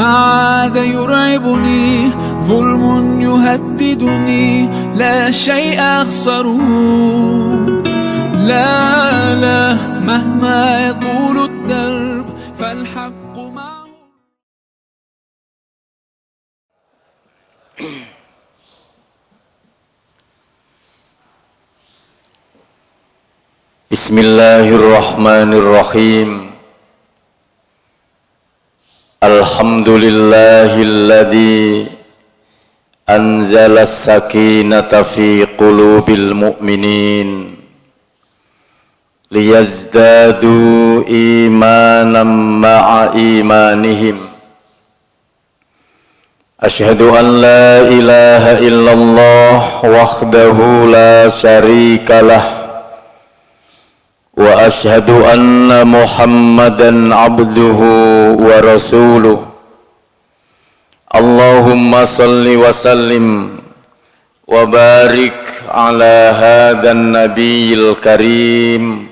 عاد يرعبني ظلم يهددني لا شيء أخسره لا لا مهما يطول الدرب فالحق معه. Bismillahirrahmanirrahim. Alhamdulillahilladzi anzala as-sakinata fi qulubil mu'minin liyazdadu imanan ma'a imanihim. Asyhadu an la ilaha illallah wahdahu la syarikalah wa ashhadu anna Muhammadan abduhu wa rasuluh. Allahumma salli wa sallim wa barik ala hadhan nabiyil karim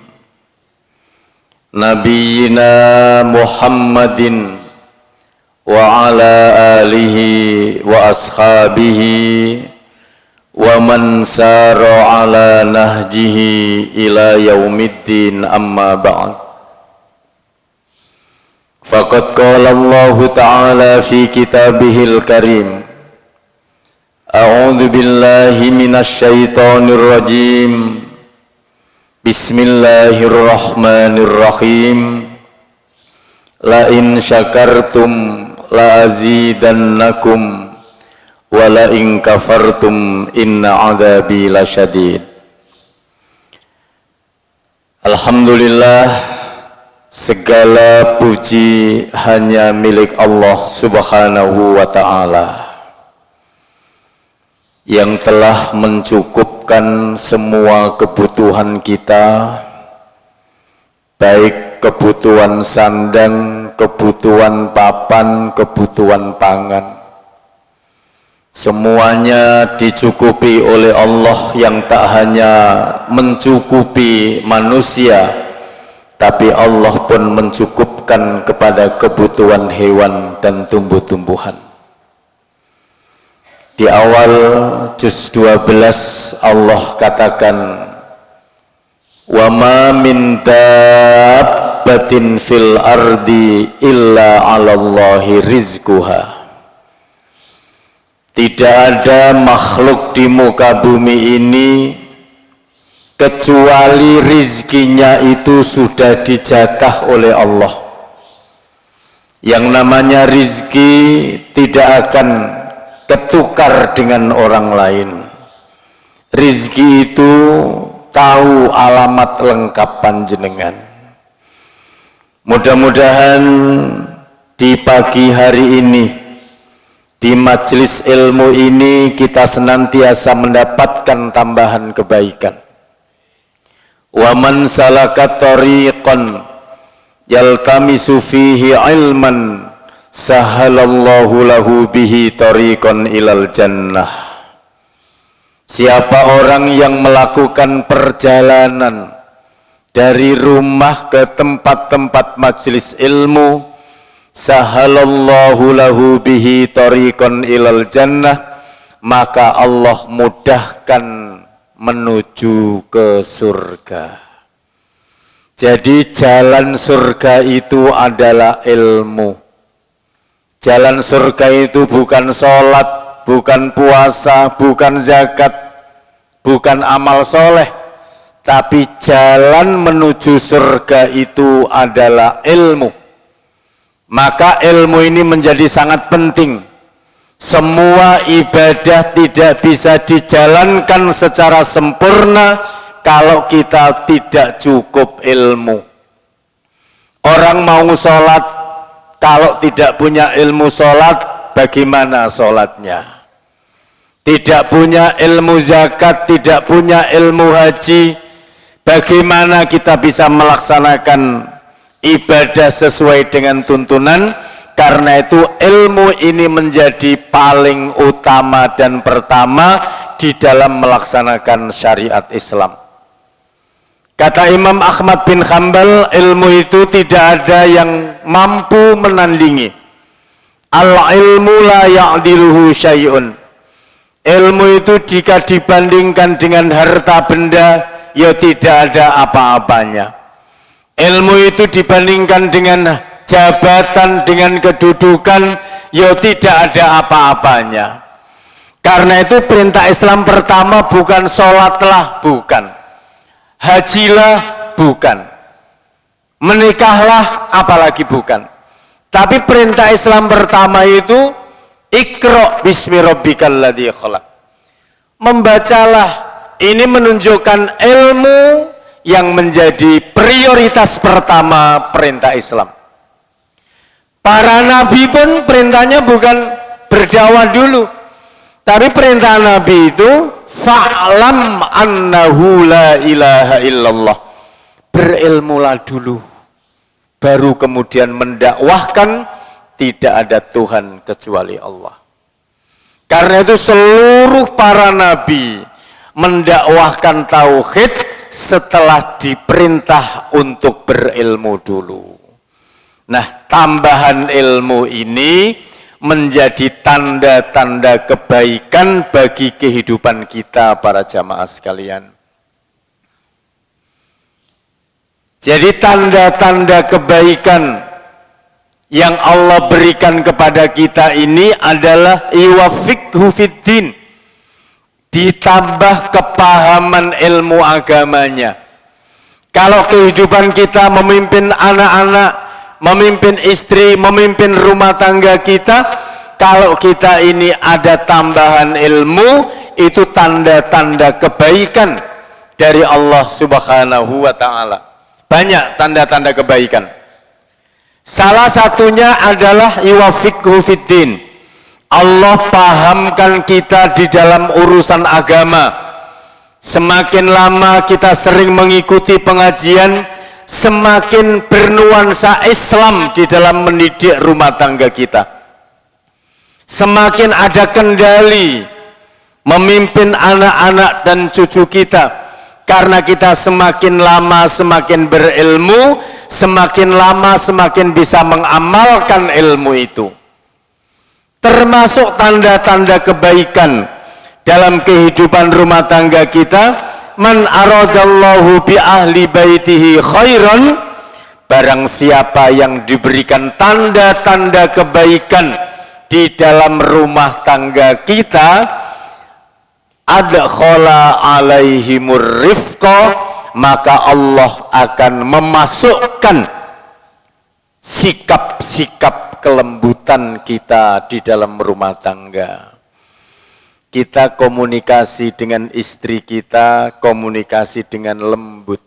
nabiyyina Muhammadin wa ala alihi wa ashabihi wa man sara ala nahjihi ila yaumiddin, amma ba'd. Faqad qala Allah ta'ala fi kitabihil karim, a'udzu billahi minasy syaithanir rajim, bismillahirrahmanirrahim, la in syakartum la azidannakum wala in kafartum inna adzabi lasyadid. Alhamdulillah, segala puji hanya milik Allah Subhanahu wa ta'ala yang telah mencukupkan semua kebutuhan kita, baik kebutuhan sandang, kebutuhan papan, kebutuhan pangan. Semuanya dicukupi oleh Allah yang tak hanya mencukupi manusia, tapi Allah pun mencukupkan kepada kebutuhan hewan dan tumbuh-tumbuhan. Di awal juz 12 Allah katakan, wa ma min dabbatin fil ardi illa 'alallahi rizquha. Tidak ada makhluk di muka bumi ini kecuali rizkinya itu sudah dijatah oleh Allah. Yang namanya rizki tidak akan ketukar dengan orang lain. Rizki itu tahu alamat lengkap panjenengan. Mudah-mudahan di pagi hari ini, di majelis ilmu ini, kita senantiasa mendapatkan tambahan kebaikan. Wa man salaka tariqan yaltamisu fihi ilman sahalallahu lahu bihi tariqan ilal jannah. Siapa orang yang melakukan perjalanan dari rumah ke tempat-tempat majelis ilmu, sahalallahu lahu bihi tariqan ilal jannah, maka Allah mudahkan menuju ke surga. Jadi jalan surga itu adalah ilmu. Jalan surga itu bukan sholat, bukan puasa, bukan zakat, bukan amal soleh, tapi jalan menuju surga itu adalah ilmu. Maka ilmu ini menjadi sangat penting. Semua ibadah tidak bisa dijalankan secara sempurna kalau kita tidak cukup ilmu. Orang mau sholat, kalau tidak punya ilmu sholat, bagaimana sholatnya? Tidak punya ilmu zakat, tidak punya ilmu haji, bagaimana kita bisa melaksanakan ibadah sesuai dengan tuntunan? Karena itu ilmu ini menjadi paling utama dan pertama di dalam melaksanakan syariat Islam. Kata Imam Ahmad bin Hanbal, ilmu itu tidak ada yang mampu menandingi. Al-ilmu la ya'diluhu syai'un. Ilmu itu jika dibandingkan dengan harta benda, ya tidak ada apa-apanya. Ilmu itu dibandingkan dengan jabatan, dengan kedudukan, ya tidak ada apa-apanya. Karena itu perintah Islam pertama bukan sholatlah, bukan. Hajilah, bukan. Menikahlah, apalagi bukan. Tapi perintah Islam pertama itu Iqra bismi rabbikal ladzi khalaq. Membacalah, ini menunjukkan ilmu yang menjadi prioritas pertama perintah Islam. Para nabi pun perintahnya bukan berdakwah dulu, tapi perintah nabi itu fa'lam annahu la ilaha illallah. Berilmulah dulu, baru kemudian mendakwahkan tidak ada Tuhan kecuali Allah. Karena itu seluruh para nabi mendakwahkan tauhid setelah diperintah untuk berilmu dulu. Nah, tambahan ilmu ini menjadi tanda-tanda kebaikan bagi kehidupan kita para jamaah sekalian. Jadi tanda-tanda kebaikan yang Allah berikan kepada kita ini adalah iwafikhu fiddin, ditambah kepahaman ilmu agamanya. Kalau kehidupan kita memimpin anak-anak, memimpin istri, memimpin rumah tangga kita, kalau kita ini ada tambahan ilmu, itu tanda-tanda kebaikan dari Allah Subhanahu wa ta'ala. Banyak tanda-tanda kebaikan. Salah satunya adalah iwafikhu fiddin. Allah pahamkan kita di dalam urusan agama. Semakin lama kita sering mengikuti pengajian, semakin bernuansa Islam di dalam mendidik rumah tangga kita. Semakin ada kendali memimpin anak-anak dan cucu kita. Karena kita semakin lama semakin berilmu, semakin lama semakin bisa mengamalkan ilmu itu. Termasuk tanda-tanda kebaikan dalam kehidupan rumah tangga kita, man aradallahu bi ahli baitihi khairan, barang siapa yang diberikan tanda-tanda kebaikan di dalam rumah tangga kita, adkhala alaihimur rifqa, maka Allah akan memasukkan sikap-sikap kelembutan kita di dalam rumah tangga. Kita komunikasi dengan istri kita, komunikasi dengan lembut.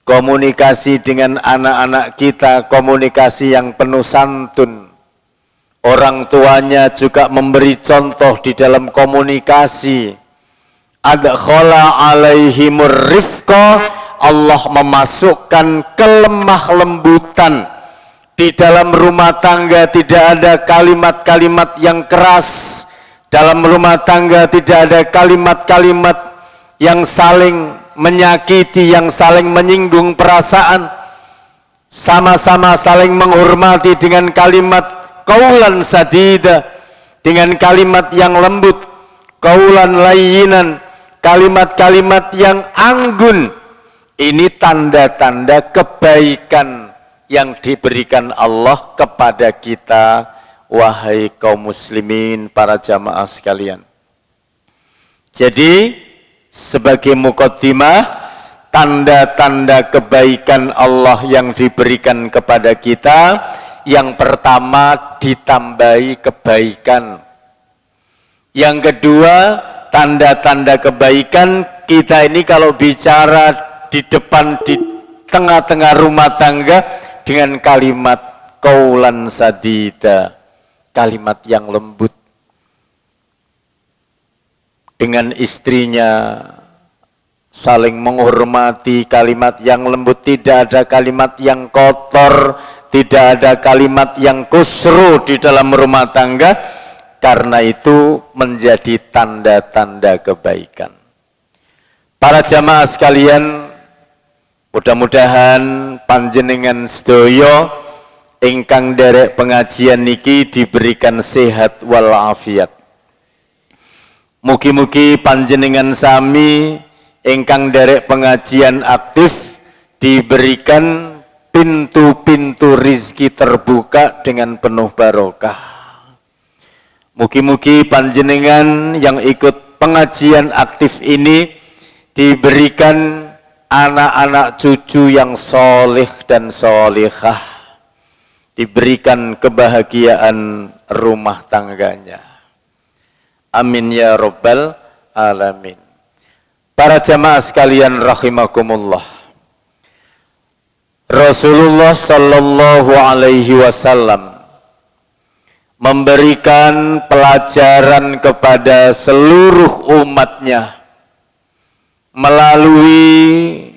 Komunikasi dengan anak-anak kita, komunikasi yang penuh santun. Orang tuanya juga memberi contoh di dalam komunikasi. Adkhala alaihimur rifqa, Allah memasukkan kelemah lembutan di dalam rumah tangga. Tidak ada kalimat-kalimat yang keras dalam rumah tangga, tidak ada kalimat-kalimat yang saling menyakiti, yang saling menyinggung perasaan. Sama-sama saling menghormati dengan kalimat qaulan sadida, dengan kalimat yang lembut, qaulan layyinan, kalimat-kalimat yang anggun. Ini tanda-tanda kebaikan yang diberikan Allah kepada kita, wahai kaum muslimin, para jamaah sekalian. Jadi sebagai muqaddimah, tanda-tanda kebaikan Allah yang diberikan kepada kita, yang pertama ditambahi kebaikan. Yang kedua, tanda-tanda kebaikan kita ini kalau bicara di depan, di tengah-tengah rumah tangga dengan kalimat qaulan sadida, kalimat yang lembut. Dengan istrinya saling menghormati, kalimat yang lembut, tidak ada kalimat yang kotor, tidak ada kalimat yang kusru di dalam rumah tangga. Karena itu menjadi tanda-tanda kebaikan. Para jamaah sekalian, mudah-mudahan panjenengan sedaya ingkang derek pengajian niki diberikan sehat walafiat. Mugi-mugi panjenengan sami ingkang derek pengajian aktif diberikan pintu-pintu rizki terbuka dengan penuh barokah. Mugi-mugi panjenengan yang ikut pengajian aktif ini diberikan anak-anak cucu yang soleh dan solehah, diberikan kebahagiaan rumah tangganya. Amin ya rabbal alamin. Para jamaah sekalian rahimakumullah, Rasulullah sallallahu alaihi wasallam memberikan pelajaran kepada seluruh umatnya melalui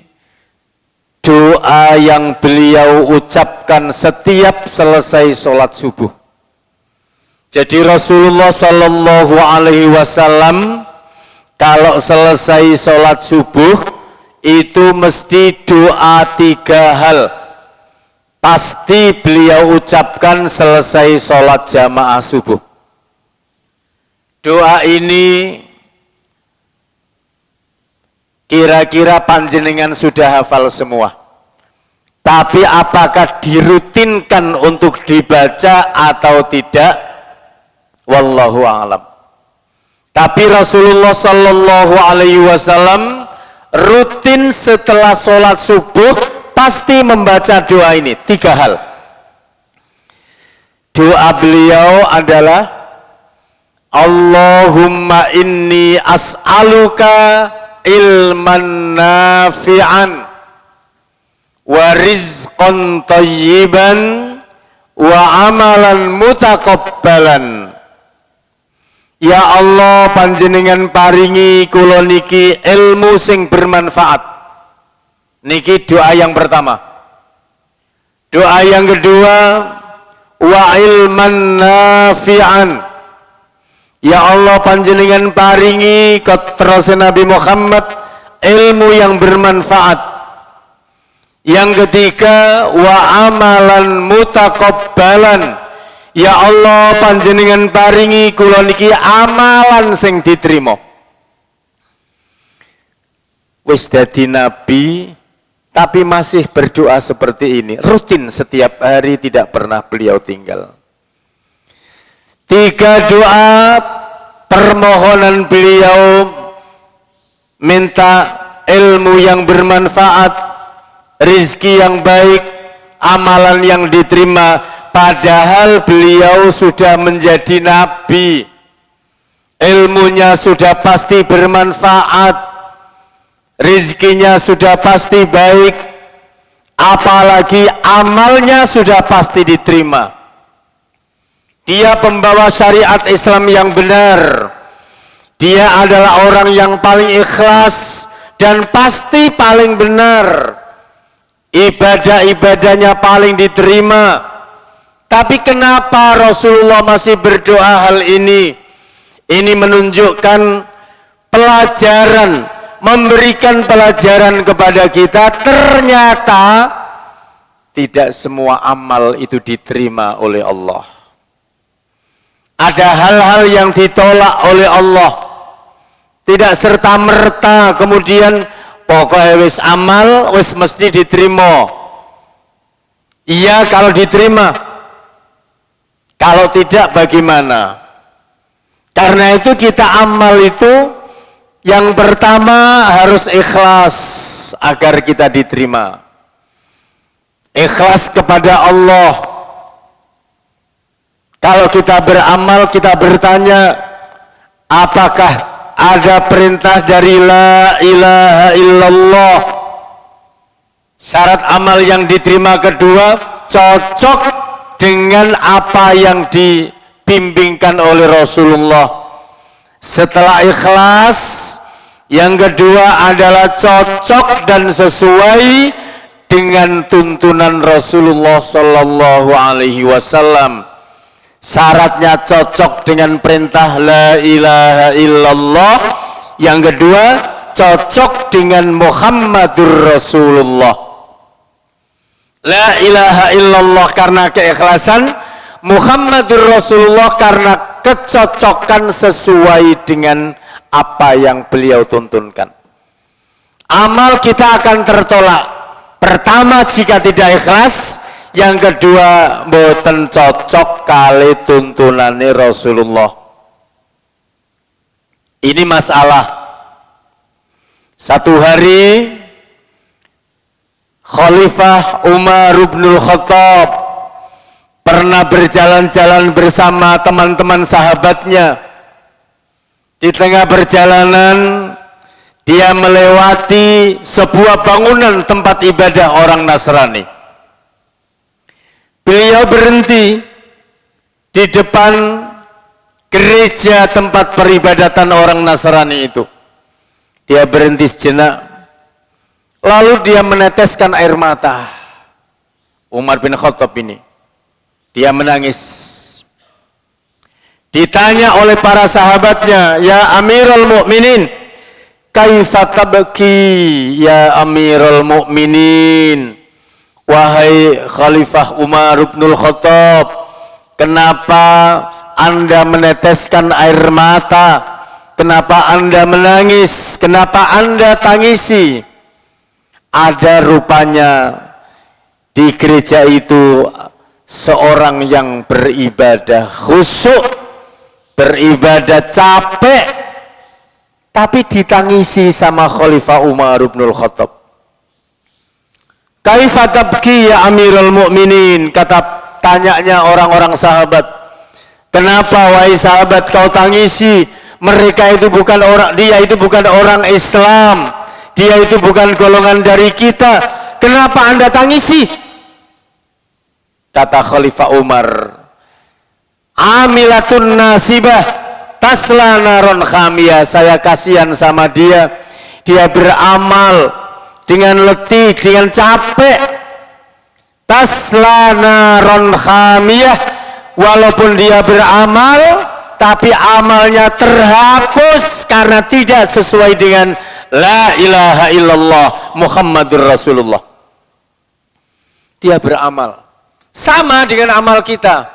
doa yang beliau ucapkan setiap selesai sholat subuh. Jadi Rasulullah sallallahu alaihi wasallam kalau selesai sholat subuh itu mesti doa 3 hal. Pasti beliau ucapkan selesai sholat jamaah subuh. Doa ini kira-kira panjenengan sudah hafal semua. Tapi apakah dirutinkan untuk dibaca atau tidak? Wallahu a'lam. Tapi Rasulullah sallallahu alaihi wasallam rutin setelah sholat subuh pasti membaca doa ini 3 hal. Doa beliau adalah Allahumma inni as'aluka ilman nafi'an wa rizqan tayyiban wa amalan mutakabbalan. Ya Allah, panjenengan paringi kula niki ilmu sing bermanfaat. Niki doa yang pertama. Doa yang kedua, wa ilman nafi'an. Ya Allah, panjenengan paringi terus Nabi Muhammad ilmu yang bermanfaat. Yang ketiga, wa amalan mutakabbalan. Ya Allah, panjenengan paringi kula niki amalan sing diterima. Wis dadi nabi tapi masih berdoa seperti ini, rutin setiap hari, tidak pernah beliau tinggal. 3 doa permohonan beliau minta ilmu yang bermanfaat, rizki yang baik, amalan yang diterima, padahal beliau sudah menjadi nabi, ilmunya sudah pasti bermanfaat, rizkinya sudah pasti baik, apalagi amalnya sudah pasti diterima. Dia pembawa syariat Islam yang benar, dia adalah orang yang paling ikhlas dan pasti paling benar, ibadah-ibadahnya paling diterima. Tapi kenapa Rasulullah masih berdoa hal ini? Ini menunjukkan pelajaran, memberikan pelajaran kepada kita, ternyata tidak semua amal itu diterima oleh Allah. Ada hal-hal yang ditolak oleh Allah. Tidak serta-merta kemudian pokoknya wis amal, wis mesti diterima. Iya kalau diterima. Kalau tidak bagaimana? Karena itu kita amal itu yang pertama harus ikhlas agar kita diterima. Ikhlas kepada Allah. Kalau kita beramal, kita bertanya, apakah ada perintah dari la ilaha illallah? Syarat amal yang diterima kedua, cocok dengan apa yang dibimbingkan oleh Rasulullah. Setelah ikhlas, yang kedua adalah cocok dan sesuai dengan tuntunan Rasulullah sallallahu alaihi wasallam. Syaratnya cocok dengan perintah la ilaha illallah. Yang kedua, cocok dengan Muhammadur Rasulullah. La ilaha illallah karena keikhlasan, Muhammadur Rasulullah karena kecocokan sesuai dengan apa yang beliau tuntunkan. Amal kita akan tertolak. Pertama jika tidak ikhlas, yang kedua mboten cocok kali tuntunane Rasulullah. Ini masalah. Satu hari Khalifah Umar bin Khattab pernah berjalan-jalan bersama teman-teman sahabatnya. Di tengah perjalanan dia melewati sebuah bangunan tempat ibadah orang Nasrani. Beliau berhenti di depan gereja tempat peribadatan orang Nasrani itu. Dia berhenti sejenak, lalu dia meneteskan air mata. Umar bin Khattab ini, dia menangis. Ditanya oleh para sahabatnya, ya Amirul Mukminin, kaifa tabki ya Amirul Mukminin, wahai Khalifah Umar bin Khattab, kenapa Anda meneteskan air mata? Kenapa Anda menangis? Kenapa Anda tangisi? Ada rupanya di gereja itu seorang yang beribadah khusyuk, beribadah capek, tapi ditangisi sama Khalifah Umar bin Khattab. Kaifa tabki ya Amirul Mukminin, tanyanya orang-orang sahabat. Kenapa wahai sahabat kau tangisi? Mereka itu bukan orang, dia itu bukan orang Islam, dia itu bukan golongan dari kita. Kenapa Anda tangisi? Kata Khalifah Umar, amilatun nasibah tasla naron khamiyah. Saya kasihan sama dia. Dia beramal dengan letih, dengan capek. Tasla naron khamiyah. Walaupun dia beramal, tapi amalnya terhapus karena tidak sesuai dengan la ilaha illallah Muhammadur Rasulullah. Dia beramal sama dengan amal kita.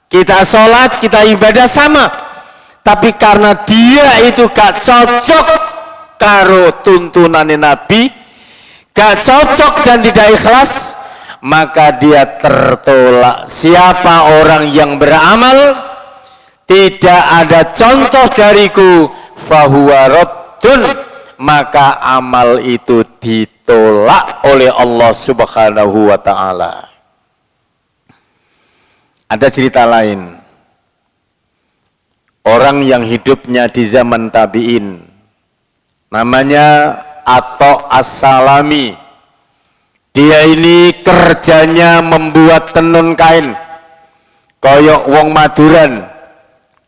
Kita sholat, kita ibadah sama. Tapi karena dia itu gak cocok karo tuntunan Nabi, gak cocok dan tidak ikhlas, maka dia tertolak. Siapa orang yang beramal tidak ada contoh dariku, fahuwa raddun, maka amal itu ditolak oleh Allah Subhanahu wa ta'ala. Ada cerita lain, orang yang hidupnya di zaman tabi'in, namanya Atha As-Salami. Dia ini kerjanya membuat tenun kain, koyok wong Maduran,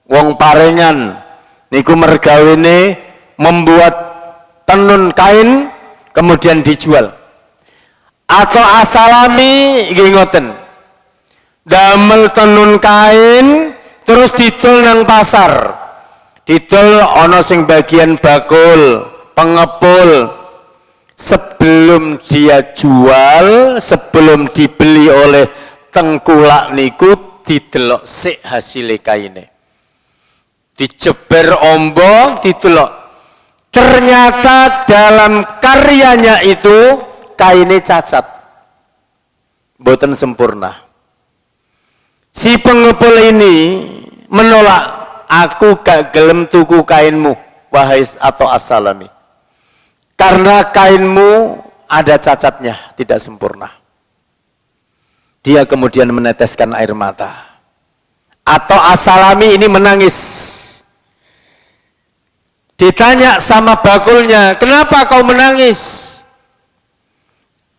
wong Parengan, niku mergawene membuat tenun kain kemudian dijual. Atau As-Salami nggih ngoten, damel tenun kain terus didol nang pasar. Didol ana sing bagian bakul, pengepul. Sebelum dia jual, sebelum dibeli oleh tengkulak niku didelok sik hasil kaine. Dijeber ombong, didelok. Ternyata dalam karyanya itu kainnya cacat, boten sempurna. Si pengepul ini menolak, aku gak gelem tuku kainmu, wahai Atha As-Salami, karena kainmu ada cacatnya, tidak sempurna. Dia kemudian meneteskan air mata. Atha As-Salami ini menangis. Ditanya sama bakulnya, kenapa kau menangis?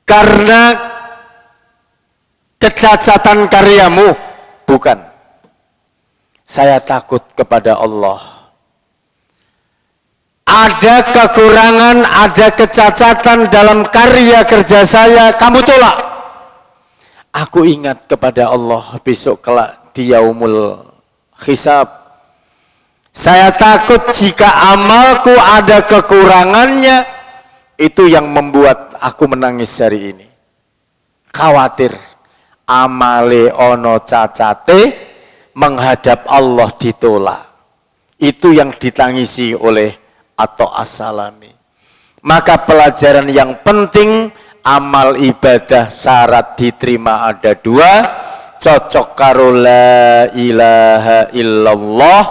Karena kecacatan karyamu? Bukan. Saya takut kepada Allah. Ada kekurangan, ada kecacatan dalam karya kerja saya, kamu tolak. Aku ingat kepada Allah besok kelak di yaumul hisab. Saya takut jika amalku ada kekurangannya, itu yang membuat aku menangis hari ini. khawatir amale ono cacate menghadap Allah ditolak. Itu yang ditangisi oleh Atta As-Salami. Maka pelajaran yang penting, amal ibadah syarat diterima ada dua, cocok karo la ilaha illallah,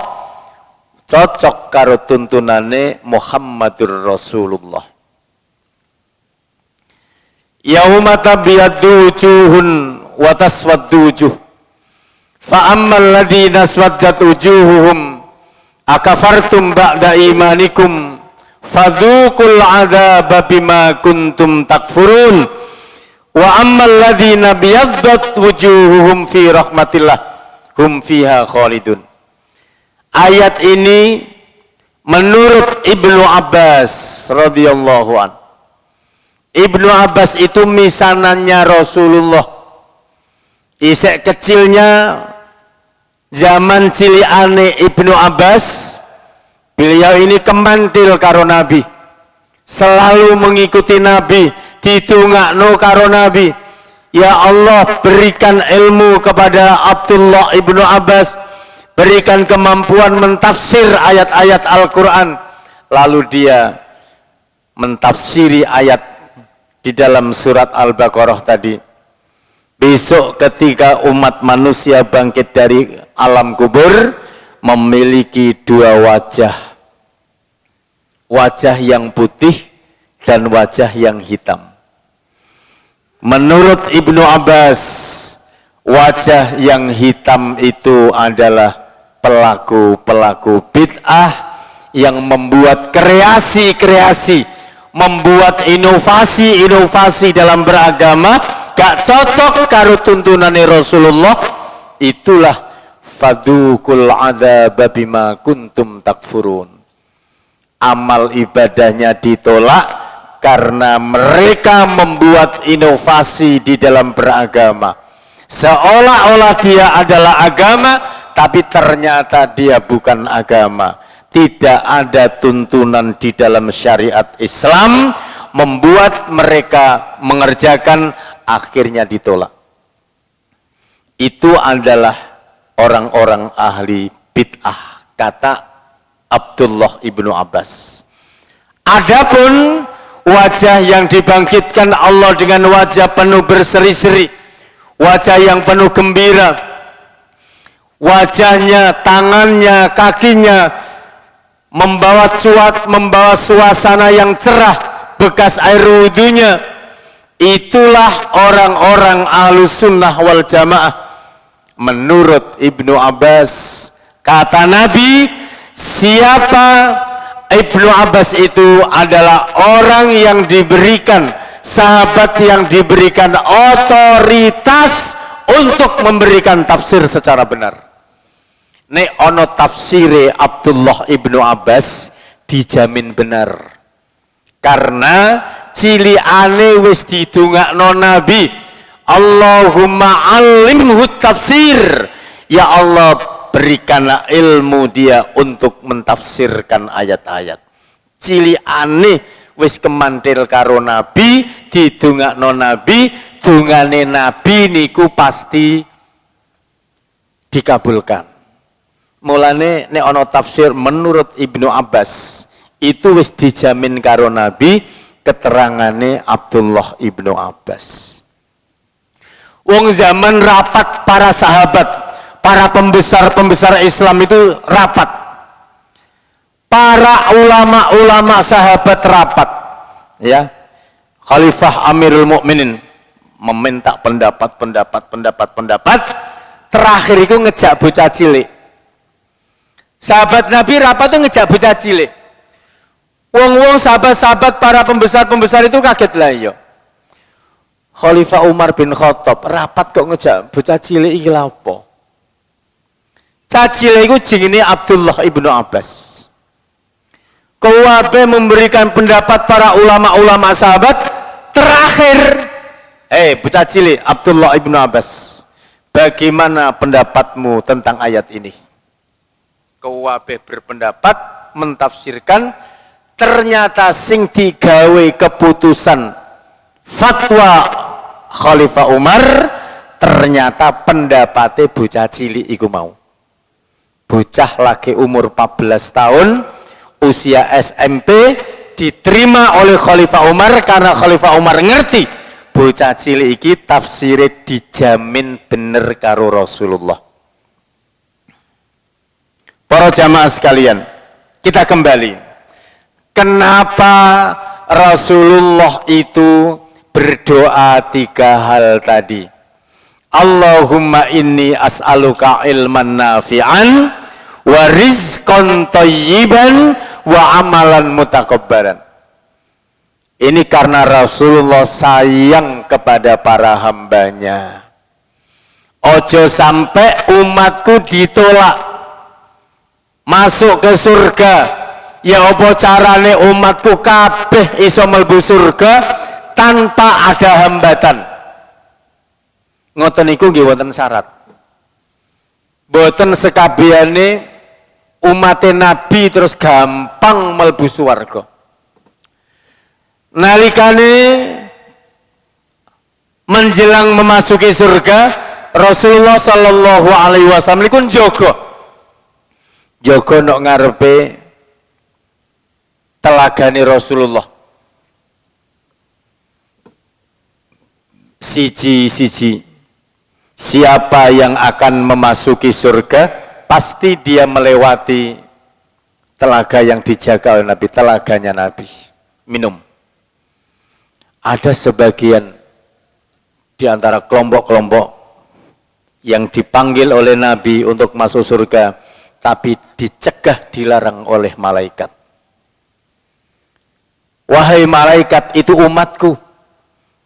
cocok karo tuntunane Muhammadur Rasulullah. Yauma tabyaddu wujuhun wa taswaddu wujuh. Fa ammal ladzina aswaddat wujuhuhum akafartum ba'da imanikum fadzuqul 'adzaba bima kuntum takfurun. Wa ammal ladzina biyaddat wujuhuhum fi rahmatillah hum fiha khalidun. Ayat ini menurut Ibnu Abbas radhiyallahu an. Ibnu Abbas itu misanannya Rasulullah. Isek kecilnya zaman ciliane Ibnu Abbas, beliau ini kemantil karo Nabi, selalu mengikuti Nabi, ditungakno karo Nabi. Ya Allah, berikan ilmu kepada Abdullah Ibnu Abbas, berikan kemampuan mentafsir ayat-ayat Al-Quran. Lalu dia mentafsiri ayat di dalam surat Al-Baqarah tadi. Besok ketika umat manusia bangkit dari alam kubur, memiliki dua wajah. Wajah yang putih dan wajah yang hitam. Menurut Ibnu Abbas, wajah yang hitam itu adalah pelaku-pelaku bid'ah yang membuat kreasi-kreasi, membuat inovasi-inovasi dalam beragama, gak cocok karo tuntunane Rasulullah. Itulah fadukul adzaba bima kuntum takfurun. Amal ibadahnya ditolak karena mereka membuat inovasi di dalam beragama. Seolah-olah dia adalah agama, tapi ternyata dia bukan agama. Tidak ada tuntunan di dalam syariat Islam, membuat mereka mengerjakan, akhirnya ditolak. Itu adalah orang-orang ahli bid'ah, kata Abdullah Ibnu Abbas. Adapun wajah yang dibangkitkan Allah dengan wajah penuh berseri-seri, wajah yang penuh gembira, wajahnya, tangannya, kakinya membawa cuat, membawa suasana yang cerah, bekas air wudhunya. Itulah orang-orang Ahlus Sunnah wal Jamaah. Menurut Ibnu Abbas, kata Nabi, siapa Ibnu Abbas itu adalah orang yang diberikan, sahabat yang diberikan otoritas untuk memberikan tafsir secara benar. Nek ono tafsire Abdullah Ibnu Abbas dijamin benar, karena ciliane wis didongakno Nabi, Allahumma alimhu tafsir, ya Allah berikanlah ilmu dia untuk mentafsirkan ayat-ayat. Ciliane wis kemantil karo Nabi, didongakno Nabi, dongane Nabi niku pasti dikabulkan. Mulane nek ana tafsir menurut Ibnu Abbas itu wis dijamin karo Nabi, keterangane Abdullah Ibnu Abbas. Wong zaman rapat para sahabat, para pembesar-pembesar Islam itu rapat. Para ulama-ulama sahabat rapat, ya. Khalifah Amirul Mukminin meminta pendapat. Terakhir itu ngejak bocah cilik. Sahabat Nabi rapat tuh ngejak bocah cilik. Wong-wong sahabat-sahabat para pembesar-pembesar itu kaget lah ya. Khalifah Umar bin Khattab rapat kok ngejak bocah cilik iki lha apa? Cah cilik iku jenenge Abdullah Ibnu Abbas. Kuwabe memberikan pendapat para ulama-ulama sahabat. Terakhir, bocah cilik Abdullah Ibnu Abbas, bagaimana pendapatmu tentang ayat ini? Kuwabe berpendapat, mentafsirkan, ternyata sing digawe keputusan fatwa Khalifah Umar, ternyata pendapatnya bocah cilik iku mau. Bocah lagi umur 14 tahun, usia SMP, diterima oleh Khalifah Umar karena Khalifah Umar ngerti bocah cilik iki tafsirnya dijamin bener karo Rasulullah. Para jamaah sekalian, kita kembali. Kenapa Rasulullah itu berdoa 3 hal tadi? Allahumma inni as'aluka ilman nafi'an wa rizqan thayyiban wa amalan mutakabbaran. Ini karena Rasulullah sayang kepada para hambanya. Ojo sampai umatku ditolak masuk ke surga. Ya apa carane umatku kabeh iso mlebu surga tanpa ada hambatan. Ngoten niku nggih wonten syarat. Boten sekabehane umat Nabi terus gampang mlebu swarga. Nalikane menjelang memasuki surga, Rasulullah sallallahu alaihi wasallam niku njogo nok ngarepe telagane Rasulullah. Siji-siji, siapa yang akan memasuki surga, pasti dia melewati telaga yang dijaga oleh Nabi, telaganya Nabi. Minum. Ada sebagian di antara kelompok-kelompok yang dipanggil oleh Nabi untuk masuk surga, tapi dicegah, dilarang oleh malaikat. Wahai malaikat, itu umatku,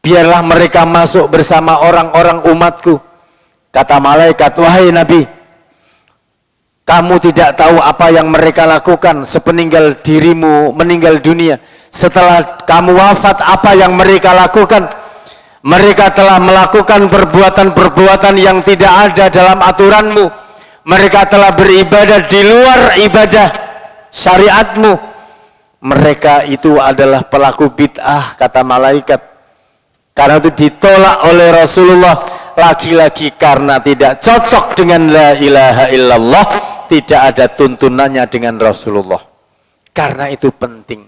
biarlah mereka masuk bersama orang-orang umatku. Kata malaikat, wahai Nabi, kamu tidak tahu apa yang mereka lakukan sepeninggal dirimu meninggal dunia. Setelah kamu wafat, apa yang mereka lakukan? Mereka telah melakukan perbuatan-perbuatan yang tidak ada dalam aturanmu. Mereka telah beribadah di luar ibadah syariatmu. Mereka itu adalah pelaku bid'ah, kata malaikat. Karena itu ditolak oleh Rasulullah, lagi-lagi karena tidak cocok dengan la ilaha illallah, tidak ada tuntunannya dengan Rasulullah. Karena itu penting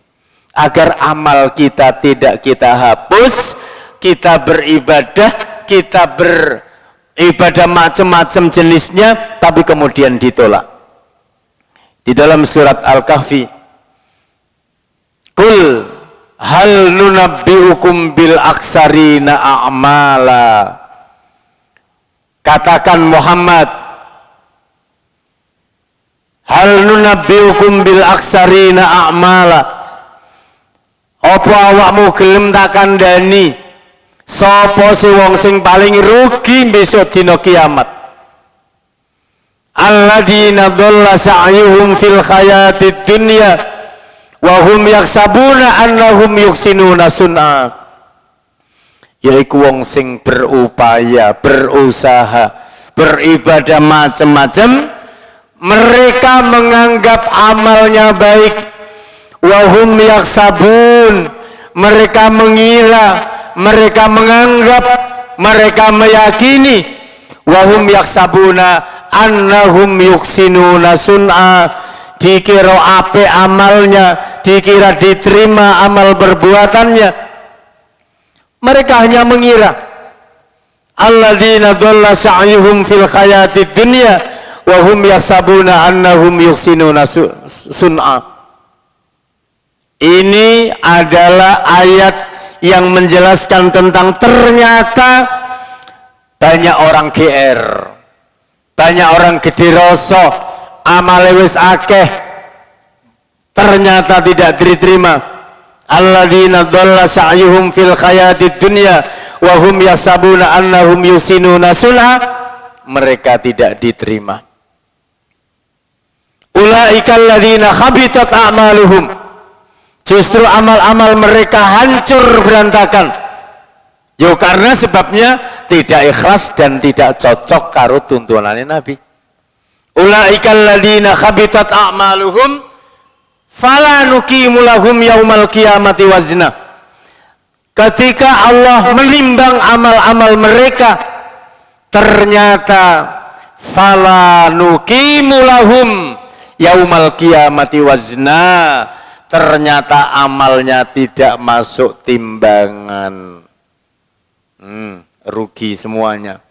agar amal kita tidak kita hapus, kita beribadah, kita beribadah macam-macam jenisnya, tapi kemudian ditolak. Di dalam surat Al-Kahfi, Qul hal nunabbiukum bil aksarina a'mala. Katakan Muhammad, hal nunabbiukum bil aksarina a'mala. Apa awakmu gelem tak kandhani sapa si wong sing paling rugi besok dina kiamat? Alladzina dhalla sa'yuhum fil hayatid dunya wa hum yaksabuna annahum yuhsinuna sun'a. Yaiku wong sing berupaya, berusaha, beribadah macam-macam, mereka menganggap amalnya baik. Wahum yaksabun, mereka mengira, mereka menganggap, mereka meyakini. Wahum yaksabuna annahum yuhsinuna sun'a, dikira ape amalnya, dikira diterima amal perbuatannya. Mereka hanya mengira. Alladzina dhalla sa'yuhum fil hayatid dunya wa hum yaksabuna annahum yuhsinuna sun'a. Ini adalah ayat yang menjelaskan tentang ternyata banyak orang GR, banyak orang gede rasa, amale wis akeh, ternyata tidak diterima. Alladzina dhalla sa'yuhum fil hayatid dunya wa hum yasabuna annahum yusinuna sun'a, mereka tidak diterima. Ulaika alladzina khabitat a'maluhum, justru amal-amal mereka hancur berantakan. Yo karena sebabnya tidak ikhlas dan tidak cocok karo tuntunane Nabi. Ulaikal ladzina khabitat a'maluhum fala nuqimu lahum yaumal qiyamati wazna. Ketika Allah menimbang amal-amal mereka, ternyata fala nuqimu lahum yaumal qiyamati wazna, ternyata amalnya tidak masuk timbangan. Rugi semuanya.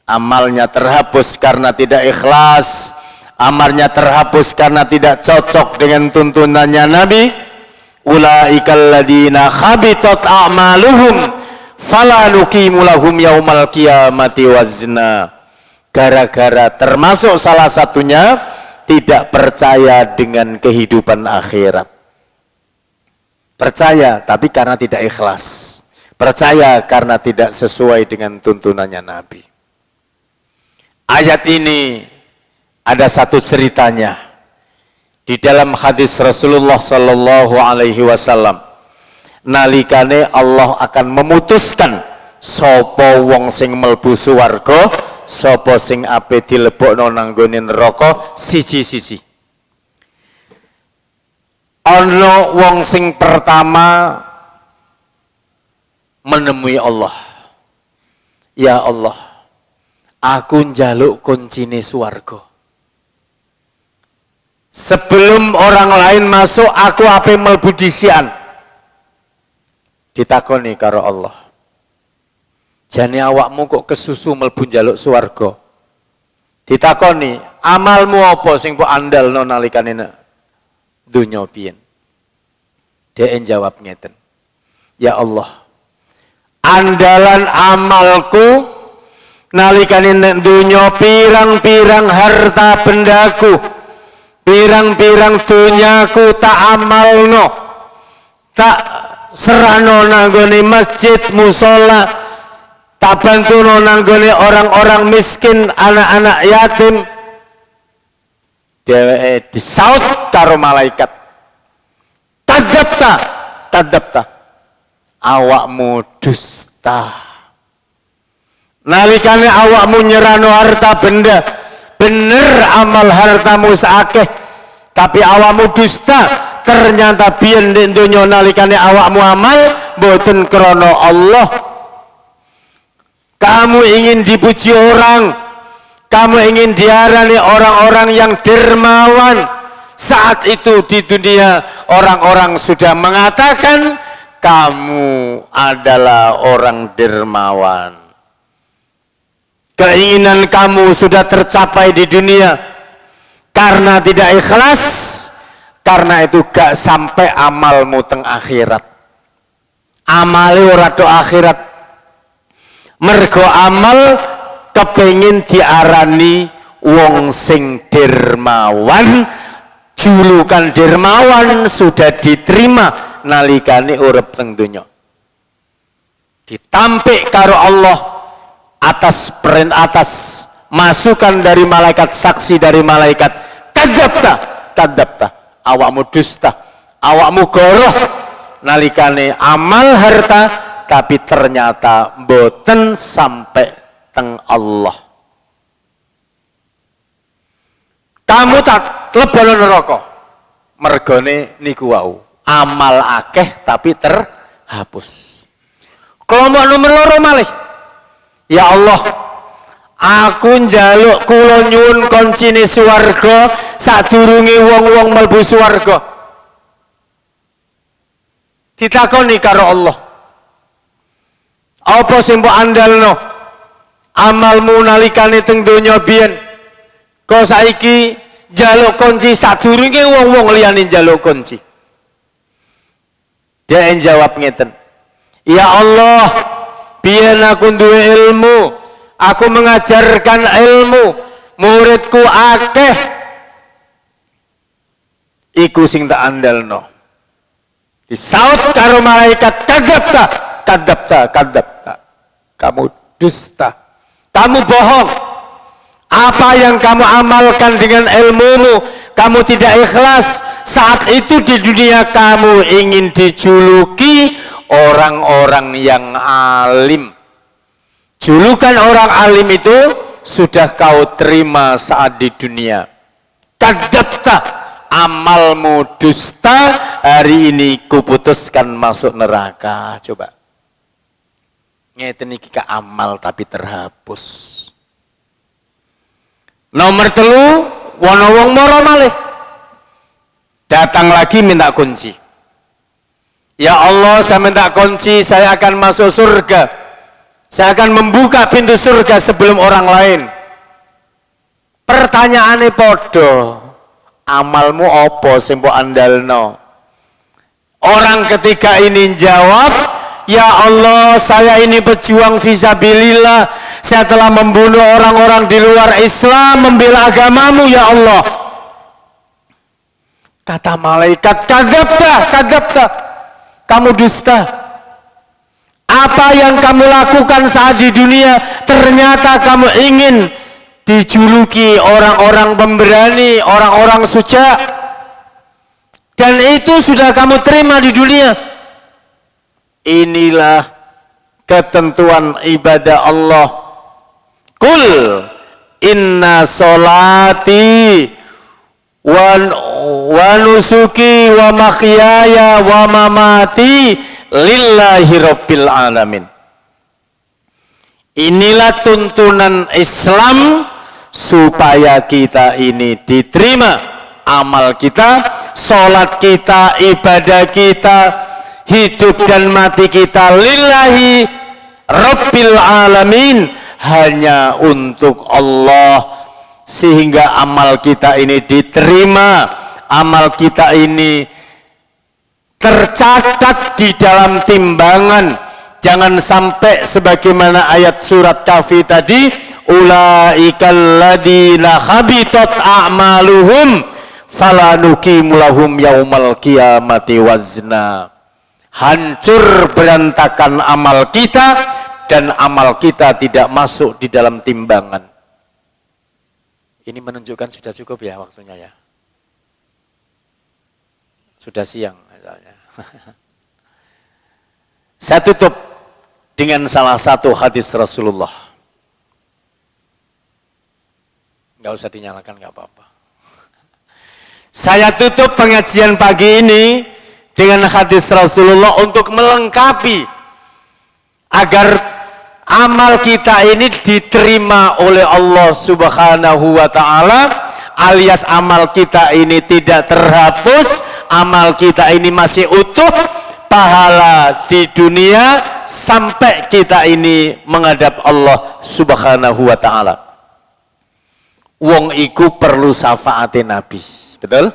Amalnya terhapus karena tidak ikhlas, amalnya terhapus karena tidak cocok dengan tuntunannya Nabi. Ulaikal ladina khabitat a'maluhum fala nuqimu lahum yaumal qiyamati wazna. Gara-gara termasuk salah satunya tidak percaya dengan kehidupan akhirat. Percaya tapi karena tidak ikhlas. Percaya karena tidak sesuai dengan tuntunannya Nabi. Ayat ini ada satu ceritanya. Di dalam hadis Rasulullah sallallahu alaihi wasallam, nalikane Allah akan memutuskan sapa wong sing mlebu swarga, sapa sing ape dilebokno nang nggone neraka, siji-siji. Ana wong sing pertama menemui Allah. Ya Allah, aku njaluk kuncine swarga. Sebelum orang lain masuk, aku ape mlebu disian. Ditakoni karo Allah. Jane awakmu kok kesusu mlebu njaluk swarga? Ditakoni, amalmu apa sing mbok andalno nalikane dunya piyen? Dhek jawab ngeten. Ya Allah, andalan amalku nalikane nek dunya pirang-pirang harta bendaku, pirang-pirang dunyaku tak amalno, tak serano nanggone masjid musola, tak bantuno nanggone orang-orang miskin, anak-anak yatim. Dheweke disaut karo malaikat, kadzabta, awakmu dusta. Nalikane awakmu nyerano harta benda, bener amal hartamu sakeh, tapi awakmu dusta. Ternyata biyen ning donya nalikane awakmu amal boten krana Allah. Kamu ingin dipuji orang, kamu ingin diarani orang-orang yang dermawan. Saat itu di dunia orang-orang sudah mengatakan kamu adalah orang dermawan. Keinginan kamu sudah tercapai di dunia karena tidak ikhlas, karena itu gak sampai amalmu teng akhirat. Amale ora do akhirat. Mergo amal kepengin diarani wong sing dermawan, julukan dermawan sudah diterima nalikane urip teng donya. Ditampik karo Allah atas masukan dari malaikat, saksi dari malaikat. Kadzabta, awakmu dusta, awakmu goroh nalikane amal harta, tapi ternyata boten sampai teng Allah. Kamu tak lebono neraka mergone niku wau, amal akeh tapi terhapus. Kelompok nomor loro malih, ya Allah, aku njaluk kula nyuwun koncine swarga sadurunge wong-wong mlebu swarga. Ditakoni karo Allah, apa sing mbok andalno amalmu nalikane teng donya biyen, kok saiki njaluk kunci sadurunge wong-wong liyane njaluk kunci? Dia jawab ngeten, ya Allah, biyen aku duwe ilmu, aku mengajarkan ilmu, muridku akeh, iku sing tak andalno. Disaut karo malaikat, kadzabta, kamu dusta, kamu bohong. Apa yang kamu amalkan dengan ilmumu, kamu tidak ikhlas. Saat itu di dunia kamu ingin dijuluki orang-orang yang alim. Julukan orang alim itu sudah kau terima saat di dunia. Kadzabta, amalmu dusta, hari ini kuputuskan masuk neraka. Coba ngeten iki ka amal tapi terhapus. Nomor 3, wono wong moro malih. Datang lagi minta kunci. Ya Allah, saya minta kunci, saya akan masuk surga. Saya akan membuka pintu surga sebelum orang lain. Pertanyaannya podo, amalmu opo sing mbok andalno? Orang ketiga ini jawab, ya Allah, saya ini pejuang fisabilillah. Saya telah membunuh orang-orang di luar Islam, membela agamamu ya Allah. Kata malaikat, kadzabta, kamu dusta. Apa yang kamu lakukan saat di dunia, ternyata kamu ingin dijuluki orang-orang pemberani, orang-orang suci. Dan itu sudah kamu terima di dunia. Inilah ketentuan ibadah Allah. Qul inna solati wa nusuki wa mahyaya wa mamati lillahi rabbil alamin. Inilah tuntunan Islam supaya kita ini diterima amal kita, sholat kita, ibadah kita, hidup dan mati kita lillahi rabbil alamin, hanya untuk Allah, sehingga amal kita ini diterima, amal kita ini tercatat di dalam timbangan. Jangan sampai sebagaimana ayat surat Kahfi tadi, ulaikal ladzina habitat a'maluhum fala nuqimu lahum yaumal qiyamati wazna. Hancur berantakan amal kita dan amal kita tidak masuk di dalam timbangan. Ini menunjukkan sudah cukup ya waktunya ya. Sudah siang misalnya. Saya tutup dengan salah satu hadis Rasulullah. Nggak usah dinyalakan, nggak apa-apa. Saya tutup pengajian pagi ini dengan hadis Rasulullah untuk melengkapi agar amal kita ini diterima oleh Allah Subhanahu wa ta'ala, alias amal kita ini tidak terhapus, amal kita ini masih utuh, pahala di dunia sampai kita ini menghadap Allah Subhanahu wa ta'ala. Wong iku perlu syafaate Nabi, betul?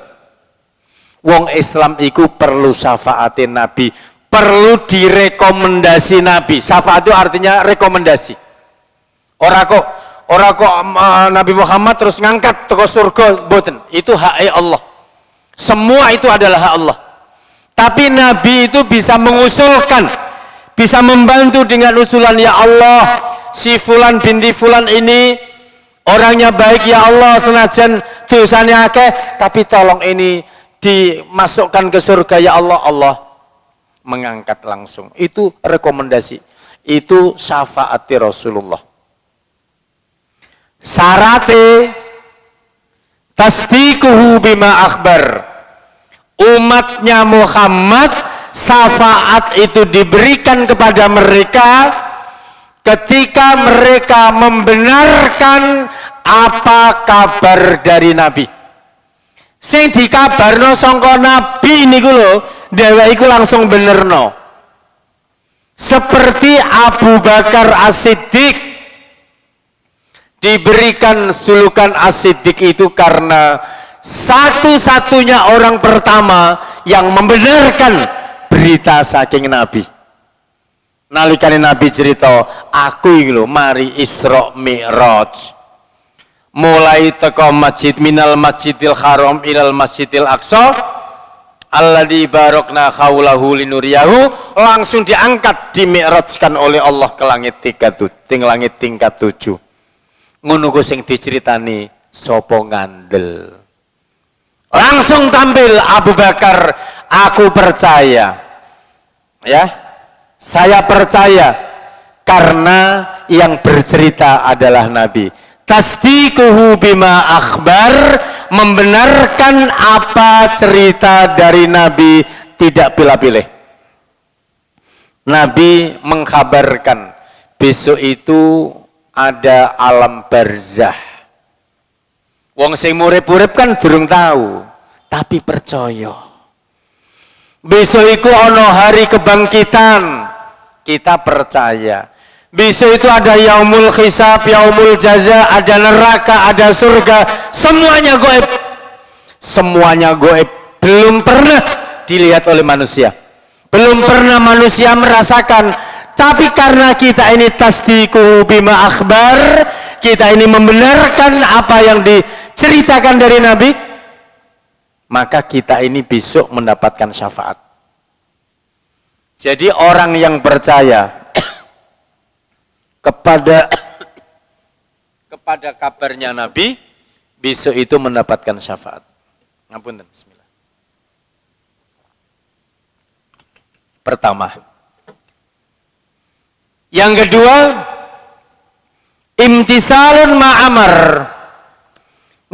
Wong Islam iku perlu syafaate Nabi, perlu direkomendasi Nabi. Syafaat itu artinya rekomendasi. Ora kok Nabi Muhammad terus ngangkat teko surga, boten. Itu hak Allah. Semua itu adalah hak Allah. Tapi Nabi itu bisa mengusulkan, bisa membantu dengan usulan, ya Allah, si fulan binti fulan ini orangnya baik ya Allah, senajan dosanya akeh, tapi tolong ini dimasukkan ke surga ya Allah. Allah mengangkat langsung. Itu rekomendasi. Itu syafaati Rasulullah. Syarate tasdiquhu bima akhbar. Umatnya Muhammad, syafaat itu diberikan kepada mereka ketika mereka membenarkan apa kabar dari Nabi. Sing dikabarno sangka Nabi niku lho, dheweke iku langsung benerno. Seperti Abu Bakar As-Siddiq diberikan julukan As-Siddiq itu karena satu-satunya orang pertama yang membenarkan berita saking Nabi. Nalikane Nabi cerita, aku iki lho mari Isra Mi'raj. Mulai teko masjid, minal masjidil haram ilal masjidil aqsa alladzi barakna haulahu linuriyahu, langsung diangkat, dimi'rajkan oleh Allah ke langit tingkat 7. Ngono ku sing diceritani sapa ngandel. Langsung tampil Abu Bakar, aku percaya. Ya, saya percaya karena yang bercerita adalah Nabi. Tasdiquhu bima akhbar, membenarkan apa cerita dari Nabi, tidak pilih-pilih. Nabi mengkabarkan besok itu ada alam barzah. Wong sing urip-urip kan durung tahu, tapi percaya. Besok itu ono hari kebangkitan, kita percaya. Besok itu ada yaumul hisab, yaumul jaza, ada neraka, ada surga, semuanya gaib. Semuanya gaib, belum pernah dilihat oleh manusia. Belum pernah manusia merasakan, tapi karena kita ini tasdiqu bima akhbar, kita ini membenarkan apa yang diceritakan dari Nabi, maka kita ini besok mendapatkan syafaat. Jadi orang yang percaya kepada kabarnya Nabi, besok itu mendapatkan syafaat. Ngapunten, bismillah. Pertama. Yang kedua, imtisalun ma'amar,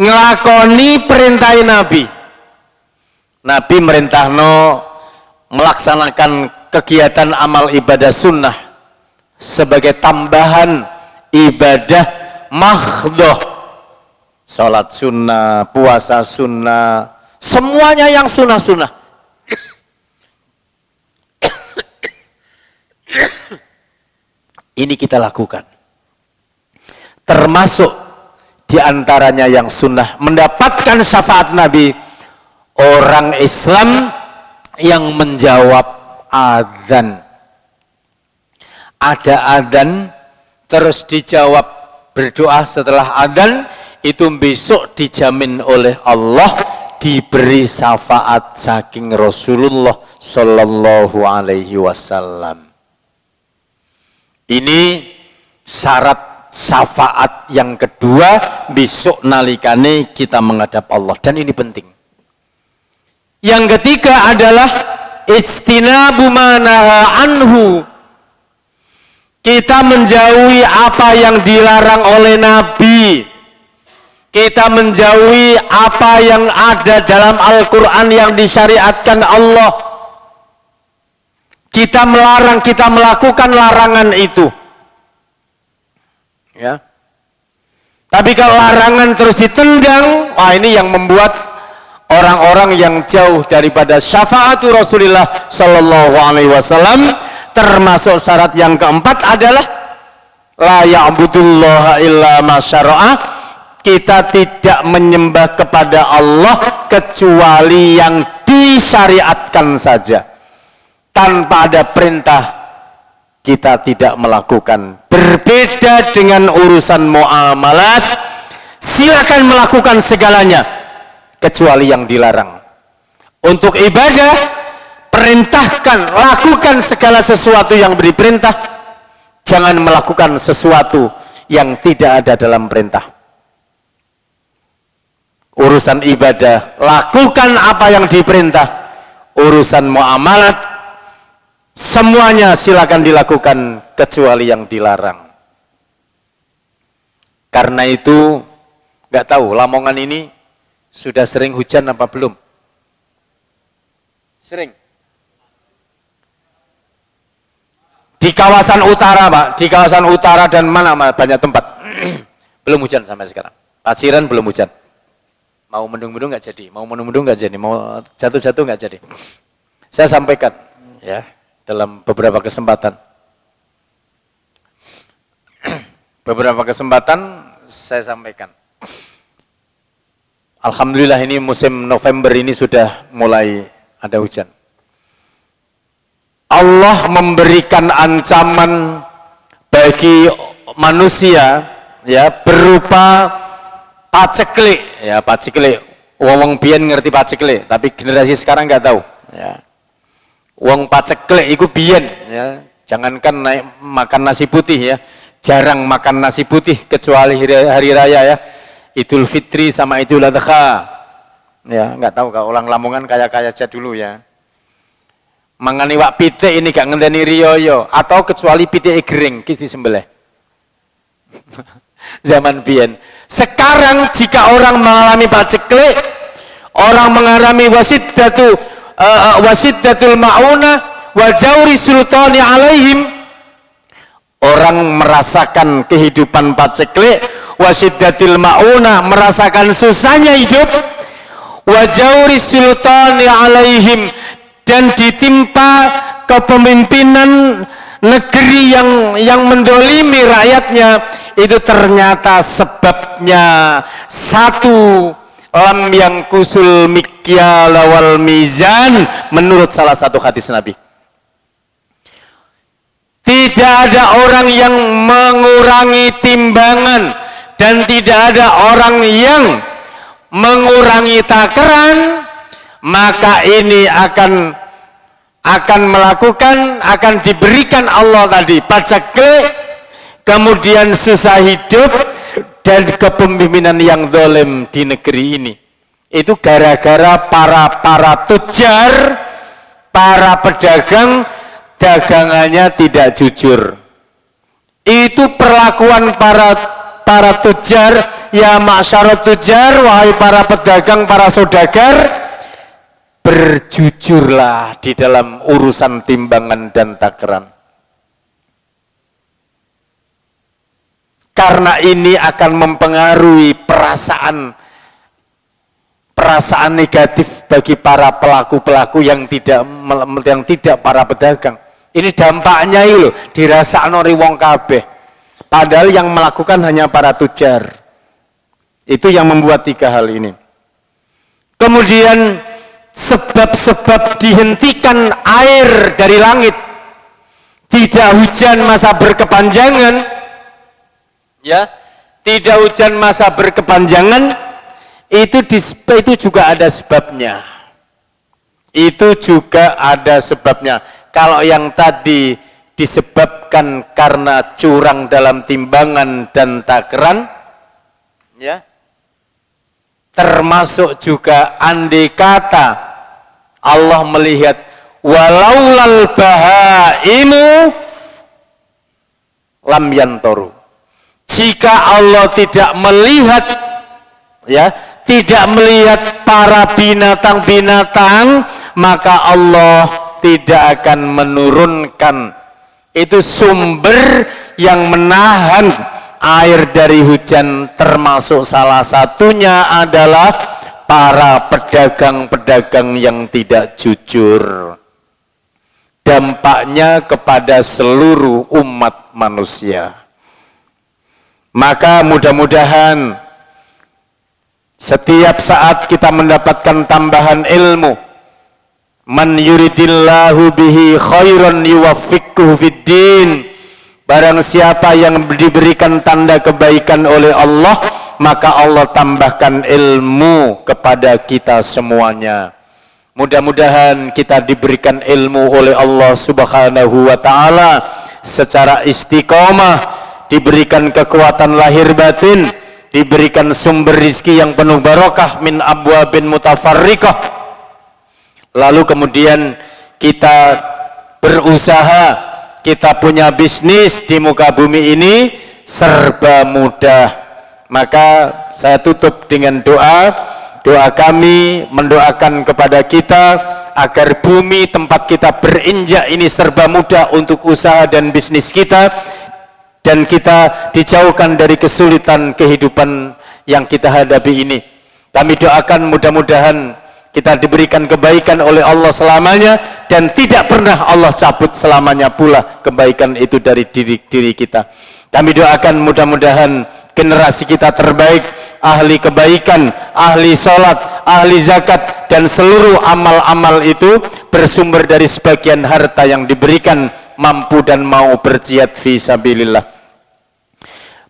ngelakoni perintah Nabi. Nabi merintahno melaksanakan kegiatan amal ibadah sunnah sebagai tambahan ibadah makhdoh. Salat sunnah, puasa sunnah, semuanya yang sunnah-sunnah. Ini kita lakukan. Termasuk diantaranya yang sunnah mendapatkan syafaat Nabi, orang Islam yang menjawab adzan. Ada adzan terus dijawab berdoa setelah adzan, itu besok dijamin oleh Allah diberi syafaat saking Rasulullah sallallahu alaihi wasallam. Ini syarat syafaat yang kedua besok nalikane kita menghadap Allah, dan ini penting. Yang ketiga adalah ijtinabu ma naha anhu. Kita menjauhi apa yang dilarang oleh Nabi. Kita menjauhi apa yang ada dalam Al-Quran yang disyariatkan Allah. Kita melarang, kita melakukan larangan itu. Ya. Tapi kalau larangan terus ditendang, wah ini yang membuat orang-orang yang jauh daripada syafaat Rasulullah sallallahu alaihi wasallam. Termasuk syarat yang keempat adalah la ya'budullaha illa ma syara'a. Kita tidak menyembah kepada Allah kecuali yang disyariatkan saja. Tanpa ada perintah kita tidak melakukan. Berbeda dengan urusan muamalat, silakan melakukan segalanya kecuali yang dilarang. Untuk ibadah, perintahkan, lakukan segala sesuatu yang diperintah, jangan melakukan sesuatu yang tidak ada dalam perintah. Urusan ibadah, lakukan apa yang diperintah. Urusan muamalat, semuanya silakan dilakukan kecuali yang dilarang. Karena itu, nggak tahu Lamongan ini sudah sering hujan apa belum? Sering. Di kawasan utara, Pak, di kawasan utara dan mana banyak tempat belum hujan sampai sekarang. Paciran belum hujan. Mau mendung-mendung nggak jadi, mau mendung-mendung nggak jadi, mau jatuh-jatuh nggak jadi. Saya sampaikan, ya, dalam beberapa kesempatan. Beberapa kesempatan saya sampaikan. Alhamdulillah ini musim November ini sudah mulai ada hujan. Allah memberikan ancaman bagi manusia, ya, berupa paceklik, ya, paceklik. Wong biyen ngerti paceklik, tapi generasi sekarang nggak tahu, ya. Wong paceklik iku biyen, ya. Jangankan naik makan nasi putih, ya. Jarang makan nasi putih kecuali hari raya, ya. Idul Fitri sama Idul Adha. Ya, nggak tahu kalau orang Lamongan kaya-kaya aja dulu, ya. Mangani wak pitik ini gak ngenteni riyoyo, atau kecuali pitik gering kis disembelih. Zaman biyen. Sekarang jika orang mengalami paceklik, orang mengalami wasiddatul ma'una wa jawri sultani alaihim, Orang merasakan kehidupan paceklik, wasiddatil mauna, merasakan susahnya hidup, wajauri sultani alaihim, dan ditimpa kepemimpinan negeri yang mendolimi rakyatnya, itu ternyata sebabnya satu, lam yang kusul mikyal wal mizan, menurut salah satu hadis Nabi. Tidak ada orang yang mengurangi timbangan dan tidak ada orang yang mengurangi takaran, maka ini akan diberikan Allah tadi paceklik, kemudian susah hidup, dan kepemimpinan yang zalim di negeri ini. Itu gara-gara para tujar, para pedagang, dagangannya tidak jujur. Itu perlakuan para tujar, ya masyarakat tujar, wahai para pedagang, para saudagar, berjujurlah di dalam urusan timbangan dan takaran. Karena ini akan mempengaruhi perasaan negatif bagi para pelaku-pelaku yang tidak para pedagang. Ini dampaknya itu dirasakan oleh wong kabeh. Padahal yang melakukan hanya para tujar. Itu yang membuat tiga hal ini. Kemudian sebab-sebab dihentikan air dari langit, tidak hujan masa berkepanjangan, ya, tidak hujan masa berkepanjangan, itu juga ada sebabnya. Itu juga ada sebabnya. Kalau yang tadi disebabkan karena curang dalam timbangan dan takaran, ya, termasuk juga andai kata Allah melihat walaulal bahaimu lam yantoru, jika Allah tidak melihat, ya, tidak melihat para binatang-binatang, maka Allah tidak akan menurunkan itu sumber yang menahan air dari hujan, termasuk salah satunya adalah para pedagang-pedagang yang tidak jujur. Dampaknya kepada seluruh umat manusia. Maka mudah-mudahan setiap saat kita mendapatkan tambahan ilmu. Man yuridillahu bihi khairan yuwaffiqhu fiddin. Barang siapa yang diberikan tanda kebaikan oleh Allah, maka Allah tambahkan ilmu kepada kita semuanya. Mudah-mudahan kita diberikan ilmu oleh Allah Subhanahu wa ta'ala secara istiqomah, diberikan kekuatan lahir batin, diberikan sumber rizki yang penuh barokah min abwabin mutafarriqah. Lalu kemudian kita berusaha, kita punya bisnis di muka bumi ini serba mudah. Maka saya tutup dengan doa kami mendoakan kepada kita agar bumi tempat kita berinjak ini serba mudah untuk usaha dan bisnis kita, dan kita dijauhkan dari kesulitan kehidupan yang kita hadapi ini. Kami doakan mudah-mudahan kita diberikan kebaikan oleh Allah selamanya, dan tidak pernah Allah cabut selamanya pula kebaikan itu dari diri kita. Kami doakan mudah-mudahan generasi kita terbaik, ahli kebaikan, ahli sholat, ahli zakat, dan seluruh amal-amal itu bersumber dari sebagian harta yang diberikan, mampu dan mau berjihad fi sabilillah.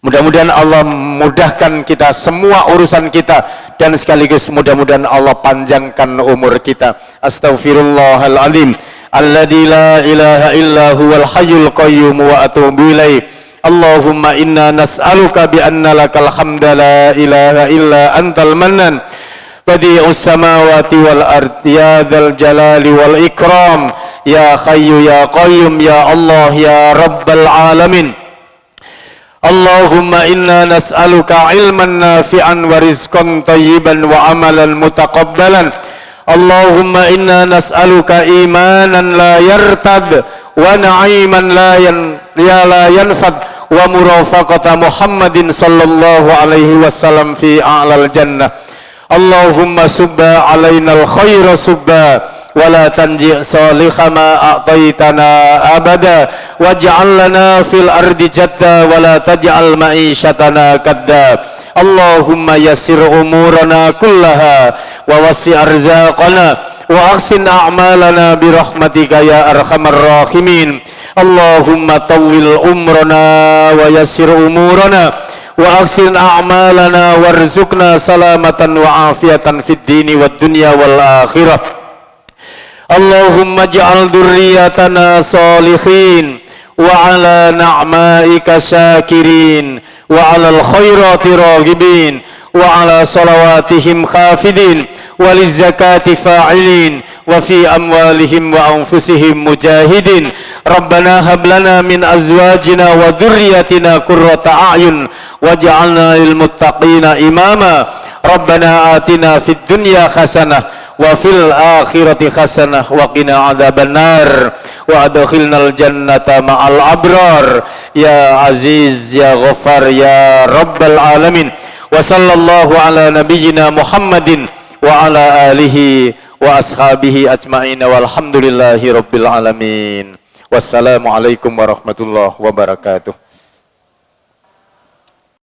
Mudah-mudahan Allah mudahkan kita semua urusan kita, dan sekaligus mudah-mudahan Allah panjangkan umur kita. Astaghfirullahaladzim alladzi la ilaha illa huwal hayyul qayyum wa atubu ilaih. Allahumma inna nas'aluka bi anna lakal hamda la ilaha illa antal mannan badi'us samawati wal ardi ya dzal jalali wal ikram ya hayyu ya qayyum ya Allah ya rabbal alamin. Allahumma inna nas'aluka ilman nafi'an wa rizqan tayyiban wa amalan mutaqabbalan. Allahumma inna nas'aluka imanan la yartad wa na'iman la la yanfad wa murafaqata Muhammadin sallallahu alaihi wasallam fi a'lal jannah. Allahumma subba alainal khaira subba wa la tanji' salihah ma a'taitana abada waj'al lana fil ardi jadda wa la taj'al ma'ishatana kadda. Allahumma yassir umurana kullaha wa wasi' arzaqana wa ahsin a'malana bi rahmatika ya arhamar rahimin. Allahumma tawwil umrana wa yassir umurana wa aksin a'malana warzuqna salamatan wa afiatan fid dini wad dunya wal akhirah. Allahumma ja'al dzurriyyatana sholihin wa ala na'maika syakirin wa ala al khairati raghibin wa ala salawatihim khafidin wa lizakati fa'ilin wa fi amwalihim wa anfusihim mujahidin. Rabbana hab lana min azwajina wa dhurriyyatina qurrata a'yun waj'alna lil muttaqina imama. Rabbana atina fid dunya hasanah wa fil akhirati hasanah wa qina adzabannar wa adkhilnal jannata ma'al abrar ya aziz ya ghaffar ya rabbal alamin. Wa sallallahu ala nabiyyina Muhammadin wa ala alihi wa ashabihi ajma'in walhamdulillahi rabbil alamin. Wassalamualaikum warahmatullahi wabarakatuh.